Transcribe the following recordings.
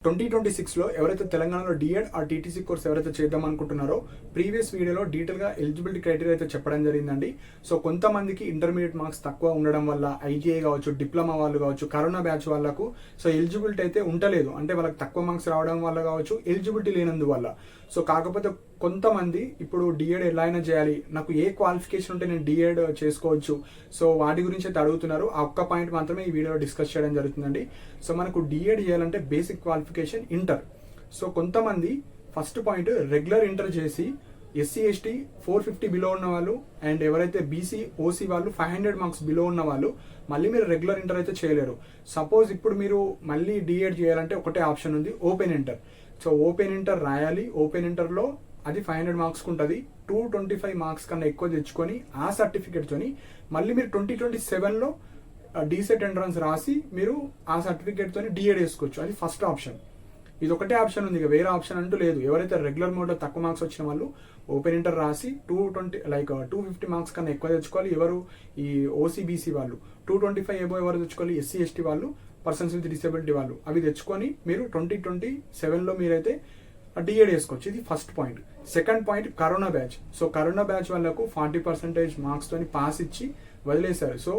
2026లో ఎవరైతే తెలంగాణలో డిఎడ్ ఆ టీటీసీ కోర్స్ ఎవరైతే చేద్దాం అనుకుంటున్నారో ప్రీవియస్ వీడియోలో డీటెయిల్గా ఎలిజిబిలిటీ క్రైటీరియా అయితే చెప్పడం జరిగిందండి. సో కొంతమందికి ఇంటర్మీడియట్ మార్క్స్ తక్కువ ఉండడం వల్ల ఐటీఐ కావచ్చు, డిప్లొమా వాళ్ళు కావచ్చు, కరోనా బ్యాచ్ వాళ్ళకు సో ఎలిజిబిలిటీ అయితే ఉండలేదు. అంటే వాళ్ళకి తక్కువ మార్క్స్ రావడం వల్ల కావచ్చు, ఎలిజిబిలిటీ లేనందువల్ల. సో కాకపోతే కొంతమంది ఇప్పుడు డిఎడ్ ఎలా అయినా చేయాలి, నాకు ఏ క్వాలిఫికేషన్ ఉంటే నేను డిఎడ్ చేసుకోవచ్చు, సో వాటి గురించి అయితే అడుగుతున్నారు. ఆ ఒక్క పాయింట్ మాత్రమే ఈ వీడియోలో డిస్కస్ చేయడం జరుగుతుందండి. సో మనకు డిఎడ్ చేయాలంటే బేసిక్ క్వాలిఫికేషన్ ఇంటర్. సో కొంతమంది ఫస్ట్ పాయింట్ రెగ్యులర్ ఇంటర్ చేసి ఎస్సీ ఎస్టీ 450 బిలో ఉన్న వాళ్ళు అండ్ ఎవరైతే బీసీ ఓసీ వాళ్ళు 500 మార్క్స్ బిలో ఉన్న వాళ్ళు మళ్ళీ మీరు రెగ్యులర్ ఇంటర్ అయితే చేయలేరు. సపోజ్ ఇప్పుడు మీరు మళ్ళీ డిఎడ్ చేయాలంటే ఒకటే ఆప్షన్ ఉంది, open inter. So open inter రాయాలి. ఓపెన్ ఇంటర్లో అది 500 మార్క్స్కి ఉంటుంది. 225 మార్క్స్ కన్నా ఎక్కువ తెచ్చుకొని ఆ సర్టిఫికేట్తోని మళ్ళీ మీరు 2027లో డీసెట్ ఎంట్రన్స్ రాసి మీరు ఆ సర్టిఫికేట్తోని డిఎడ్ వేసుకోవచ్చు. అది ఫస్ట్ ఆప్షన్. ఇది ఒకటే ఆప్షన్ ఉంది, ఇక వేరే ఆప్షన్ అంటూ లేదు. ఎవరైతే రెగ్యులర్ మోడ్లో తక్కువ మార్క్స్ వచ్చిన వాళ్ళు ఓపెన్ ఇంటర్ రాసి 250 మార్క్స్ కన్నా ఎక్కువ తెచ్చుకోవాలి. ఎవరు ఈ ఓసీబీసీ వాళ్ళు 225 ఎబో ఎవరు తెచ్చుకోవాలి, ఎస్సీ ఎస్టీ వాళ్ళు, పర్సన్స్ విత్ డిసేబిలిటీ వాళ్ళు, అవి తెచ్చుకొని మీరు 2027లో మీరైతే డిఎడ్ వేసుకోవచ్చు. ఇది first point. Second point corona batch. So corona batch వాళ్ళకు 40% మార్క్స్ తోని పాస్ ఇచ్చి వదిలేశారు. సో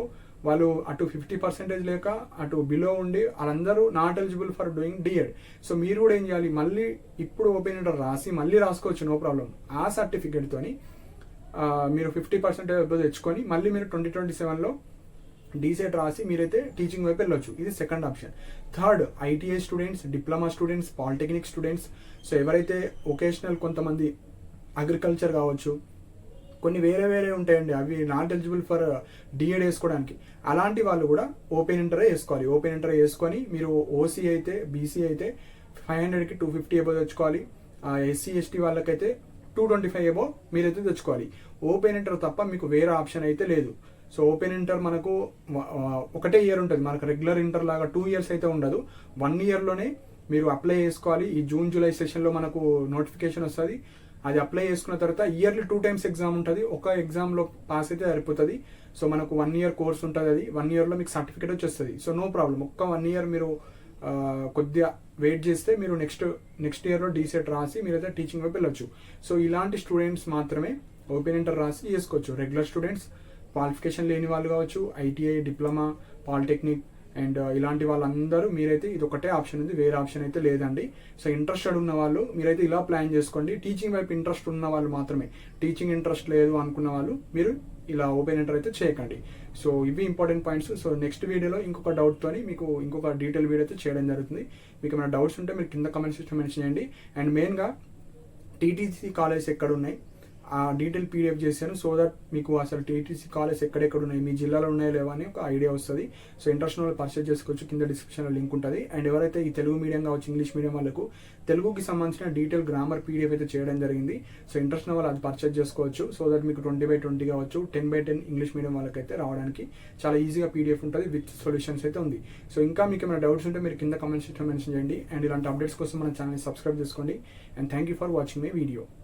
వాళ్ళు అటు 50% లేక అటు బిలో ఉండి వాళ్ళందరూ not eligible for doing D Ed. So మీరు కూడా ఏం చేయాలి, మళ్ళీ ఇప్పుడు ఓపెన్ ఇంటర్ రాసి మళ్ళీ రాసుకోవచ్చు, నో ప్రాబ్లం. ఆ సర్టిఫికేట్తోని మీరు 50% తెచ్చుకొని మళ్ళీ మీరు 2027లో డీసెట్ రాసి మీరైతే టీచింగ్ వైపు వెళ్ళొచ్చు. ఇది second option. Third, ITI students, diploma students, polytechnic students. So ఎవరైతే వొకేషనల్, కొంతమంది అగ్రికల్చర్ కావచ్చు, కొన్ని వేరే ఉంటాయండి, అవి నాట్ ఎలిజిబుల్ ఫర్ డిఎడ్ వేసుకోవడానికి. అలాంటి వాళ్ళు కూడా ఓపెన్ ఇంటర్ వేసుకోవాలి. ఓపెన్ ఇంటర్ వేసుకొని మీరు ఓసీ అయితే, బీసీ అయితే 500కి 250 ఎబో తెచ్చుకోవాలి. ఎస్సీ ఎస్టీ వాళ్ళకైతే 225 ఎబో మీరైతే తెచ్చుకోవాలి. ఓపెన్ ఇంటర్ తప్ప మీకు వేరే ఆప్షన్ అయితే లేదు. సో ఓపెన్ ఇంటర్ మనకు ఒకటే ఇయర్ ఉంటుంది. మనకు రెగ్యులర్ ఇంటర్ లాగా 2 years అయితే ఉండదు. 1 yearలోనే మీరు అప్లై చేసుకోవాలి. ఈ జూన్ జూలై సెషన్లో మనకు నోటిఫికేషన్ వస్తుంది. అది అప్లై చేసుకున్న తర్వాత ఇయర్లీ 2 times ఎగ్జామ్ ఉంటుంది. ఒక ఎగ్జామ్లో పాస్ అయితే సరిపోతుంది. సో మనకు 1 year కోర్స్ ఉంటుంది. అది 1 yearలో మీకు సర్టిఫికేట్ వచ్చేస్తుంది. So no problem. ఒక్క 1 year మీరు కొద్దిగా వెయిట్ చేస్తే మీరు నెక్స్ట్ ఇయర్లో డీసెట్ రాసి మీరైతే టీచింగ్ వైపు వెళ్ళొచ్చు. సో ఇలాంటి స్టూడెంట్స్ మాత్రమే ఓపెన్ ఇంటర్ రాసి చేసుకోవచ్చు. రెగ్యులర్ స్టూడెంట్స్, క్వాలిఫికేషన్ లేని వాళ్ళు కావచ్చు, ఐటీఐ, డిప్లొమా, పాలిటెక్నిక్ అండ్ ఇలాంటి వాళ్ళందరూ మీరైతే ఇది ఒకటే ఆప్షన్ ఉంది, వేరే ఆప్షన్ అయితే లేదండి. సో ఇంట్రెస్టెడ్ ఉన్న వాళ్ళు మీరైతే ఇలా ప్లాన్ చేసుకోండి. టీచింగ్ వైపు ఇంట్రెస్ట్ ఉన్న వాళ్ళు మాత్రమే. టీచింగ్ ఇంట్రెస్ట్ లేదు అనుకున్న వాళ్ళు మీరు ఇలా ఓపెన్ ఇంటర్ అయితే చేయకండి. సో ఇవి ఇంపార్టెంట్ పాయింట్స్. సో నెక్స్ట్ వీడియోలో ఇంకొక డౌట్తోని మీకు ఇంకొక డీటెయిల్ వీడియో అయితే చేయడం జరుగుతుంది. మీకు ఏమైనా డౌట్స్ ఉంటే మీరు కింద కమెంట్ సెక్షన్ మెన్షన్ చేయండి. అండ్ మెయిన్గా టీటీసీ కాలేజ్ ఎక్కడ ఉన్నాయి ఆ డీటెయిల్ పీడిఎఫ్ చేశాను. సో దట్ మీకు అసలు టీటీసీ కాలేజ్ ఎక్కడెక్కడ ఉన్నాయి, మీ జిల్లాలో ఉన్నాయో లేవా అని ఒక ఐడియా వస్తుంది. సో ఇంట్రెస్ట్ వాళ్ళు పర్చేజ్ చేసుకోవచ్చు. కింద డిస్క్రిప్షన్లో లింక్ ఉంటుంది. అండ్ ఎవరైతే ఈ తెలుగు మీడియం కావచ్చు, ఇంగ్లీష్ మీడియం వాళ్ళకు తెలుగుకి సంబంధించిన డీటెయిల్ గ్రామర్ పీడిఎఫ్ అయితే చేయడం జరిగింది. సో ఇంట్రెస్ట్ ఉన్న వాళ్ళు అది పర్చేజ్ చేసుకోవచ్చు. సో దట్ మీకు 20/20 కావచ్చు, 10/10 ఇంగ్లీష్ మీడియం వాళ్ళకైతే రావడానికి చాలా ఈజీగా పీడిఎఫ్ ఉంటుంది, విత్ సొల్యూషన్స్ అయితే ఉంది. సో ఇంకా మీకు ఏమైనా డౌట్స్ ఉంటే మీరు కింద కమెంట్ సెక్షన్ మెన్షన్ చేయండి. అండ్ ఇలాంటి అప్డేట్స్ కోసం మన ఛానల్ని సబ్స్క్రైబ్ చేసుకోండి. And thank you for watching my video.